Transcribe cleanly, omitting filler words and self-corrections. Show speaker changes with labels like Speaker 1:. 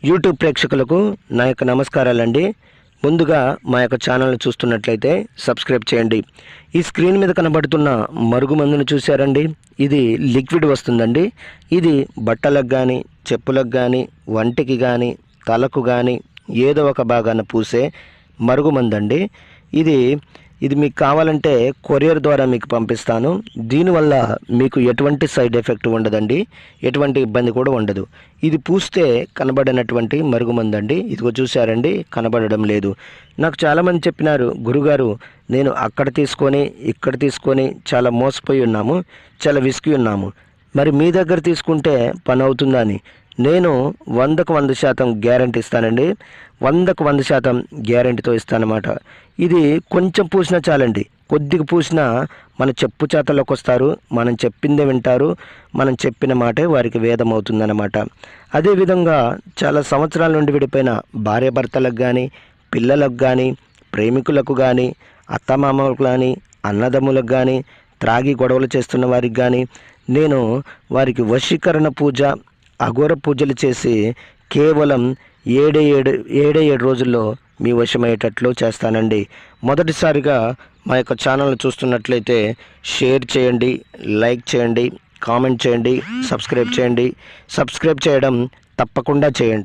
Speaker 1: YouTube ప్రేక్షకులకు నా యొక్క నమస్కారాలండి. ముందుగా మా యొక్క ఛానల్ని చూస్తున్నట్లయితే సబ్స్క్రైబ్ చేయండి. ఈ స్క్రీన్ మీద కనబడుతున్న మరుగుమందును చూశారండి, ఇది లిక్విడ్ వస్తుందండి. ఇది బట్టలకు కానీ, చెప్పులకు కానీ, వంటికి కానీ, తలకు కానీ ఏదో ఒక భాగాన పూసే మరుగుమందండి. ఇది మీకు కావాలంటే కొరియర్ ద్వారా మీకు పంపిస్తాను. దీనివల్ల మీకు ఎటువంటి సైడ్ ఎఫెక్ట్ ఉండదండి, ఎటువంటి ఇబ్బంది కూడా ఉండదు. ఇది పూస్తే కనబడినటువంటి మరుగుమందండి. ఇదిగో చూశారండి, కనబడడం లేదు. నాకు చాలామంది చెప్పినారు, గురుగారు నేను అక్కడ తీసుకొని ఇక్కడ తీసుకొని చాలా మోసపోయి ఉన్నాము, చాలా విసిగి ఉన్నాము, మరి మీ దగ్గర తీసుకుంటే పని అవుతుందా అని. నేను 100కు 100% గ్యారంటీ ఇస్తానండి. 100కు 100% గ్యారంటీతో ఇస్తానన్నమాట. ఇది కొంచెం పూసినా చాలండి, కొద్దిగా పూసినా మన చెప్పు చేతల్లోకి వస్తారు, మనం చెప్పిందే వింటారు, మనం చెప్పిన మాటే వారికి వేదం అవుతుందన్నమాట. అదేవిధంగా చాలా సంవత్సరాల నుండి విడిపోయిన భార్యాభర్తలకు కానీ, పిల్లలకు కానీ, ప్రేమికులకు కానీ, అత్తమామలకు కానీ, అన్నదమ్ములకు కానీ, త్రాగి గొడవలు చేస్తున్న వారికి కానీ నేను వారికి వశీకరణ పూజ, అఘోర పూజలు చేసి కేవలం 7 రోజుల్లో మీ వశమయ్యేటట్లు చేస్తానండి. మొదటిసారిగా మా యొక్క ఛానల్ని చూస్తున్నట్లయితే షేర్ చేయండి, లైక్ చేయండి, కామెంట్ చేయండి, సబ్స్క్రైబ్ చేయండి. సబ్స్క్రైబ్ చేయడం తప్పకుండా చేయండి.